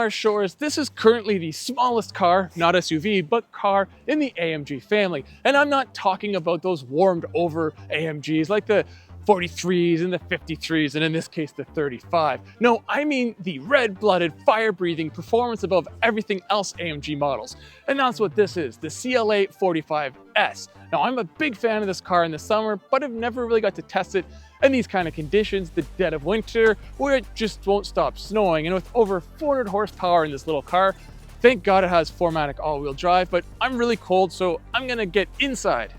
car shores, this is currently the smallest car, not SUV, but car in the AMG family. And I'm not talking about those warmed over AMGs like the 43s and the 53s, and in this case, the 35. No, I mean the red-blooded, fire-breathing, performance above everything else AMG models. And that's what this is, the CLA 45S. Now, I'm a big fan of this car in the summer, but I've never really got to test it in these kind of conditions, the dead of winter, where it just won't stop snowing. And with over 400 horsepower in this little car, thank God it has 4MATIC all-wheel drive, but I'm really cold, so I'm gonna get inside.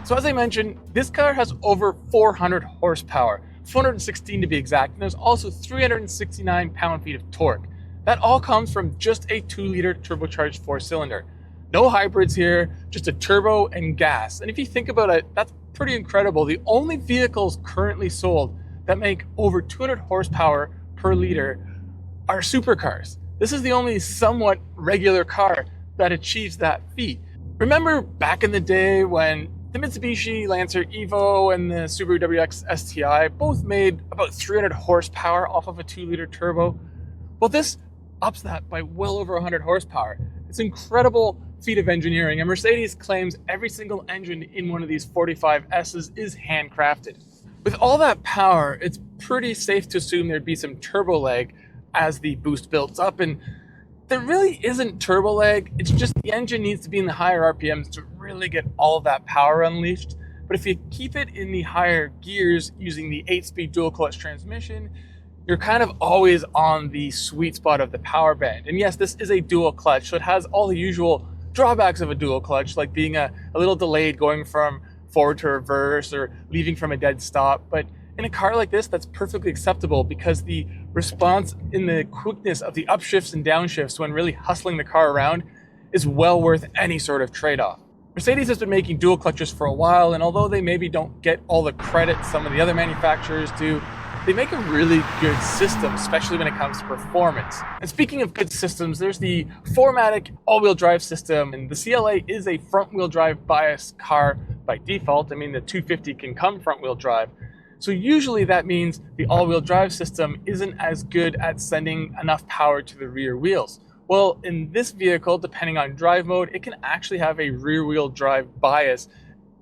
So as I mentioned, this car has over 400 horsepower, 416 to be exact, and there's also 369 pound-feet of torque. That all comes from just a 2-liter turbocharged 4-cylinder. No hybrids here, just a turbo and gas. And if you think about it, that's pretty incredible. The only vehicles currently sold that make over 200 horsepower per liter are supercars. This is the only somewhat regular car that achieves that feat. Remember back in the day when the Mitsubishi Lancer Evo and the Subaru WX STI both made about 300 horsepower off of a 2-liter turbo? Well, this ups that by well over 100 horsepower. It's an incredible feat of engineering, and Mercedes claims every single engine in one of these 45Ss is handcrafted. With all that power, it's pretty safe to assume there'd be some turbo lag as the boost builds up, and there really isn't turbo lag. It's just the engine needs to be in the higher RPMs to really get all of that power unleashed. But if you keep it in the higher gears using the 8-speed dual clutch transmission, you're kind of always on the sweet spot of the power band. And yes, this is a dual clutch, so it has all the usual drawbacks of a dual clutch, like being a little delayed going from forward to reverse or leaving from a dead stop. But in a car like this, that's perfectly acceptable because the response in the quickness of the upshifts and downshifts when really hustling the car around is well worth any sort of trade-off. Mercedes has been making dual clutches for a while, and although they maybe don't get all the credit some of the other manufacturers do, they make a really good system, especially when it comes to performance. And speaking of good systems, there's the 4MATIC all-wheel drive system, and the CLA is a front-wheel drive bias car by default. I mean, the 250 can come front-wheel drive. So usually that means the all-wheel drive system isn't as good at sending enough power to the rear wheels. Well, in this vehicle, depending on drive mode, it can actually have a rear-wheel drive bias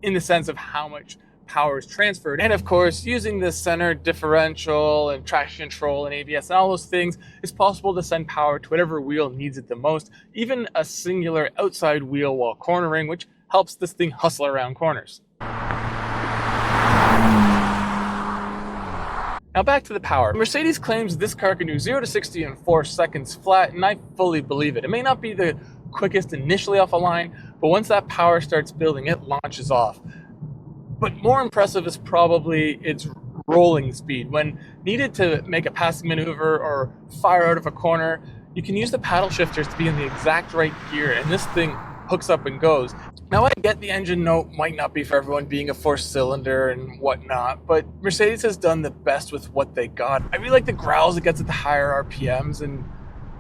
in the sense of how much power is transferred. And of course, using the center differential and traction control and ABS and all those things, it's possible to send power to whatever wheel needs it the most, even a singular outside wheel while cornering, which helps this thing hustle around corners. Now back to the power. Mercedes claims this car can do 0 to 60 in 4 seconds flat, and I fully believe it. It may not be the quickest initially off a line, but once that power starts building, it launches off. But more impressive is probably its rolling speed. When needed to make a passing maneuver or fire out of a corner, you can use the paddle shifters to be in the exact right gear, and this thing hooks up and goes. Now I get the engine note might not be for everyone being a 4-cylinder and whatnot, but Mercedes has done the best with what they got. I really like the growls it gets at the higher RPMs, and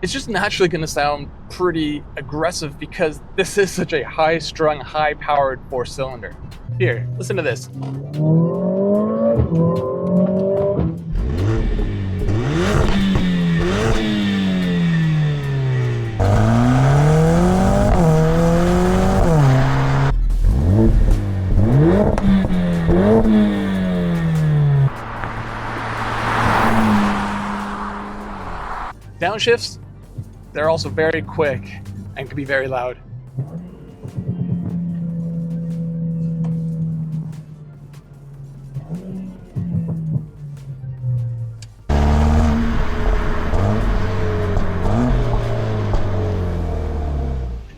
it's just naturally going to sound pretty aggressive because this is such a high-strung, high-powered 4-cylinder. Here, listen to this. Downshifts, they're also very quick and can be very loud.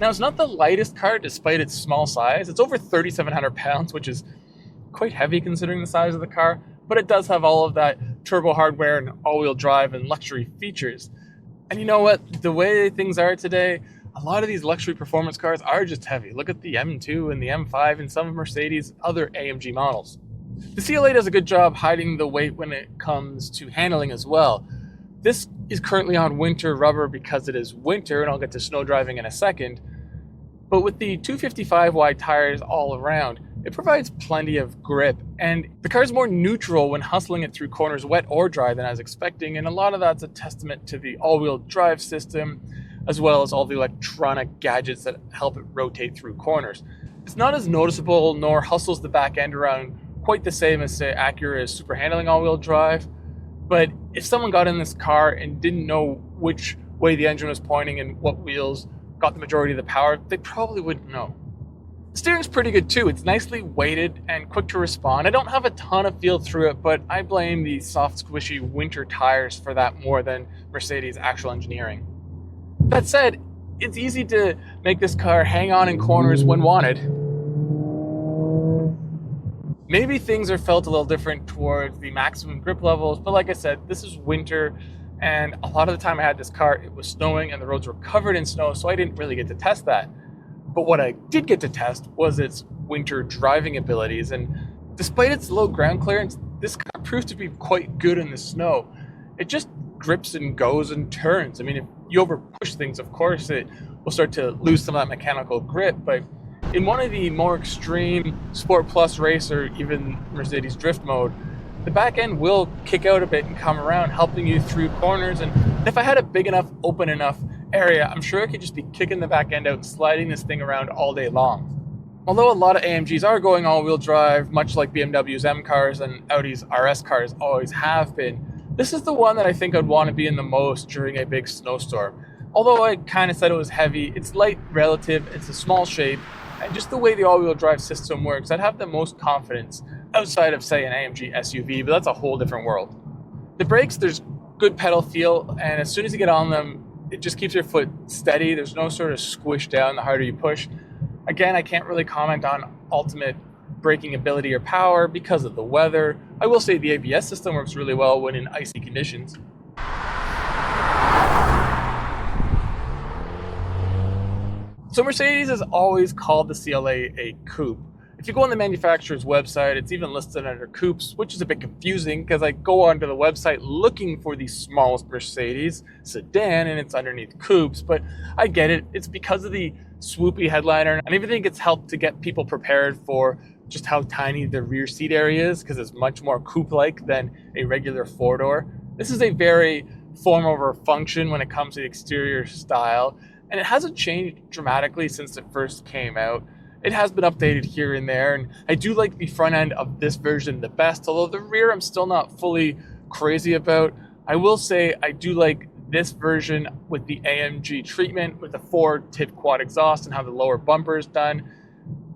Now, it's not the lightest car despite its small size. It's over 3,700 pounds, which is quite heavy considering the size of the car, but it does have all of that turbo hardware and all-wheel drive and luxury features. And you know what? The way things are today, A lot of these luxury performance cars are just heavy. Look at the M2 and the M5 and some of Mercedes' other AMG models. The CLA does a good job hiding the weight when it comes to handling as well. This is currently on winter rubber because it is winter, and I'll get to snow driving in a second. But with the 255 wide tires all around, it provides plenty of grip, and the car is more neutral when hustling it through corners wet or dry than I was expecting, and a lot of that's a testament to the all-wheel drive system, as well as all the electronic gadgets that help it rotate through corners. It's not as noticeable nor hustles the back end around quite the same as, say, Acura's super handling all-wheel drive, but if someone got in this car and didn't know which way the engine was pointing and what wheels got the majority of the power, they probably wouldn't know. The steering's pretty good too. It's nicely weighted and quick to respond. I don't have a ton of feel through it, but I blame the soft, squishy winter tires for that more than Mercedes' actual engineering. That said, it's easy to make this car hang on in corners when wanted. Maybe things are felt a little different towards the maximum grip levels, but like I said, this is winter, and a lot of the time I had this car, it was snowing and the roads were covered in snow, so I didn't really get to test that. But what I did get to test was its winter driving abilities, and despite its low ground clearance, this car proves to be quite good in the snow. It just grips and goes and turns. I mean, if you over push things, of course, it will start to lose some of that mechanical grip, but in one of the more extreme Sport Plus race or even Mercedes drift mode, the back end will kick out a bit and come around, helping you through corners. And if I had a big enough, open enough area, I'm sure I could just be kicking the back end out and sliding this thing around all day long. Although a lot of AMGs are going all-wheel drive, much like BMW's M cars and Audi's RS cars always have been, this is the one that I think I'd want to be in the most during a big snowstorm. Although I kind of said it was heavy, it's light relative, it's a small shape, and just the way the all-wheel drive system works, I'd have the most confidence outside of, say, an AMG SUV, but that's a whole different world. The brakes, there's good pedal feel, and as soon as you get on them, it just keeps your foot steady. There's no sort of squish down the harder you push. Again, I can't really comment on ultimate braking ability or power because of the weather. I will say the ABS system works really well when in icy conditions. So Mercedes has always called the CLA a coupe. If you go on the manufacturer's website, it's even listed under coupes, which is a bit confusing because I go onto the website looking for the smallest Mercedes sedan and it's underneath coupes, but I get it. It's because of the swoopy headliner, and I even think it's helped to get people prepared for just how tiny the rear seat area is because it's much more coupe-like than a regular four-door. This is a very form over function when it comes to the exterior style, and it hasn't changed dramatically since it first came out. It has been updated here and there, and I do like the front end of this version the best, although the rear I'm still not fully crazy about. I will say I do like this version with the AMG treatment with the 4-tip quad exhaust and how the lower bumper is done.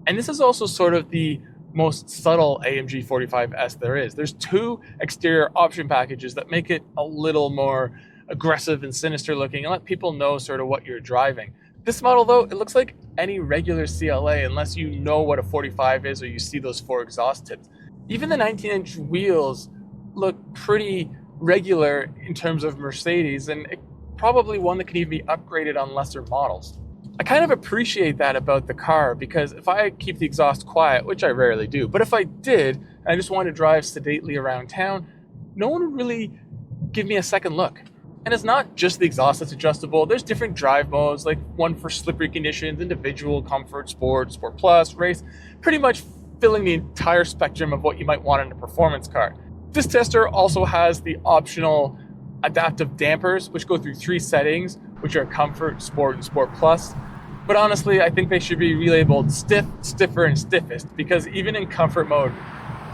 And this is also sort of the most subtle AMG 45S there is. There's 2 exterior option packages that make it a little more aggressive and sinister looking and let people know sort of what you're driving. This model though, it looks like any regular CLA unless you know what a 45 is or you see those 4 exhaust tips. Even the 19-inch wheels look pretty regular in terms of Mercedes, and probably one that could even be upgraded on lesser models. I kind of appreciate that about the car because if I keep the exhaust quiet, which I rarely do, but if I did and I just wanted to drive sedately around town, no one would really give me a second look. And it's not just the exhaust that's adjustable. There's different drive modes, like one for slippery conditions, individual, comfort, sport, sport plus, race, pretty much filling the entire spectrum of what you might want in a performance car. This tester also has the optional adaptive dampers, which go through 3 settings, which are comfort, sport, and sport plus. But honestly, I think they should be relabeled stiff, stiffer, and stiffest, because even in comfort mode,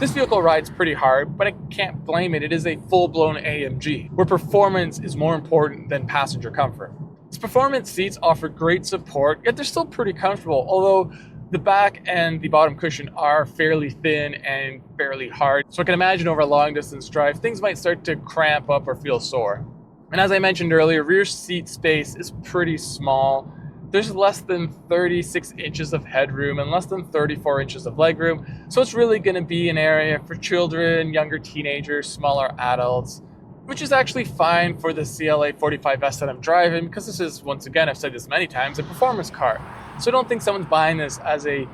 this vehicle rides pretty hard, but I can't blame it. It is a full-blown AMG, where performance is more important than passenger comfort. Its performance seats offer great support, yet they're still pretty comfortable, although the back and the bottom cushion are fairly thin and fairly hard. So I can imagine over a long distance drive, things might start to cramp up or feel sore. And as I mentioned earlier, rear seat space is pretty small. There's less than 36 inches of headroom and less than 34 inches of legroom. So it's really going to be an area for children, younger teenagers, smaller adults. which is actually fine for the CLA 45S that I'm driving, because this is, once again, I've said this many times, a performance car. So I don't think someone's buying this as a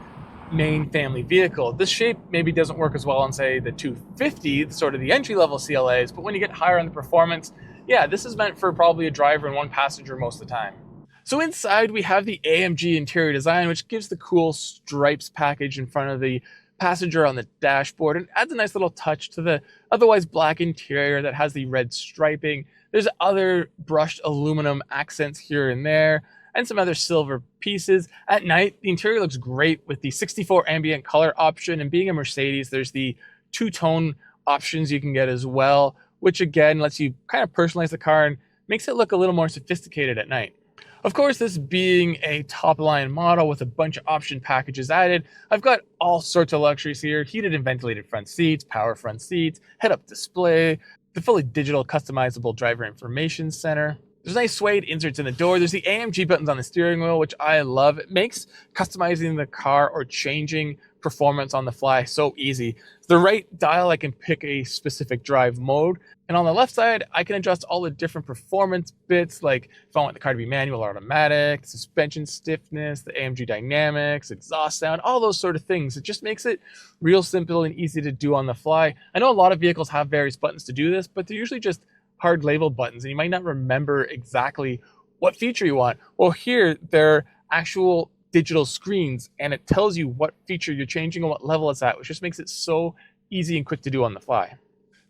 main family vehicle. This shape maybe doesn't work as well on, say, the 250, sort of the entry-level CLAs, but when you get higher on the performance, yeah, this is meant for probably a driver and one passenger most of the time. So inside we have the AMG interior design, which gives the cool stripes package in front of the passenger on the dashboard and adds a nice little touch to the otherwise black interior that has the red striping. There's other brushed aluminum accents here and there and some other silver pieces. At night, the interior looks great with the 64 ambient color option, and being a Mercedes, there's the two-tone options you can get as well, which again lets you kind of personalize the car and makes it look a little more sophisticated at night. Of course, this being a top-line model with a bunch of option packages added, I've got all sorts of luxuries here: heated and ventilated front seats, power front seats, head-up display, the fully digital customizable driver information center. There's nice suede inserts in the door. There's the AMG buttons on the steering wheel, which I love. It makes customizing the car or changing performance on the fly so easy. The right dial, I can pick a specific drive mode. And on the left side, I can adjust all the different performance bits, like if I want the car to be manual or automatic, suspension stiffness, the AMG dynamics, exhaust sound, all those sort of things. It just makes it real simple and easy to do on the fly. I know a lot of vehicles have various buttons to do this, but they're usually just hard labeled buttons, and you might not remember exactly what feature you want. Well, here, they're actual digital screens, and it tells you what feature you're changing and what level it's at, which just makes it so easy and quick to do on the fly.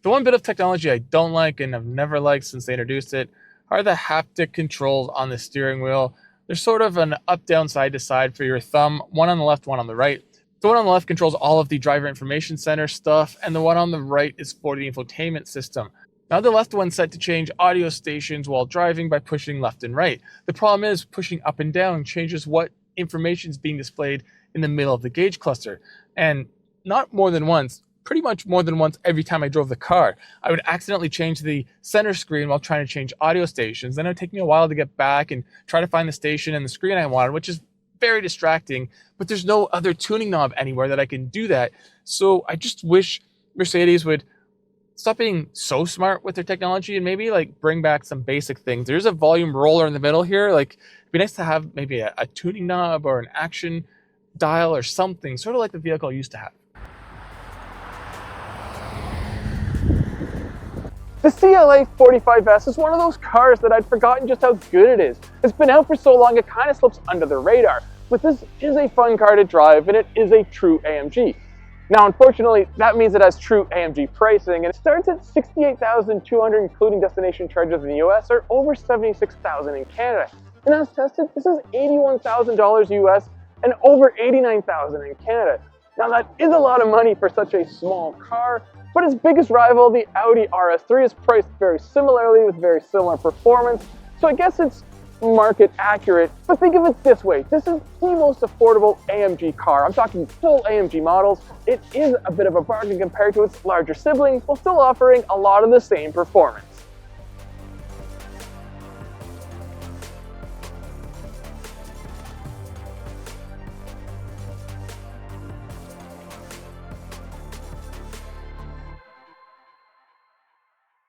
The one bit of technology I don't like, and I've never liked since they introduced it, are the haptic controls on the steering wheel. There's sort of an up, down, side to side for your thumb, one on the left, one on the right. The one on the left controls all of the driver information center stuff, and the one on the right is for the infotainment system. Now the left one's set to change audio stations while driving by pushing left and right. The problem is pushing up and down changes what information is being displayed in the middle of the gauge cluster. And not more than once, pretty much more than once every time I drove the car, I would accidentally change the center screen while trying to change audio stations. Then it would take me a while to get back and try to find the station and the screen I wanted, which is very distracting, but there's no other tuning knob anywhere that I can do that. So I just wish Mercedes would stop being so smart with their technology and maybe like bring back some basic things. There's a volume roller in the middle here. Like, it'd be nice to have maybe a tuning knob or an action dial or something, sort of like the vehicle used to have. The CLA 45S is one of those cars that I'd forgotten just how good it is. It's been out for so long it kind of slips under the radar, but this is a fun car to drive and it is a true AMG. Now, unfortunately, that means it has true AMG pricing, and it starts at $68,200 including destination charges in the US, or over $76,000 in Canada. And as tested, this is $81,000 US and over $89,000 in Canada. Now, that is a lot of money for such a small car, but its biggest rival, the Audi RS3, is priced very similarly with very similar performance, so I guess it's market accurate. But think of it this way: this is the most affordable AMG car. I'm talking full AMG models. It is a bit of a bargain compared to its larger siblings, while still offering a lot of the same performance.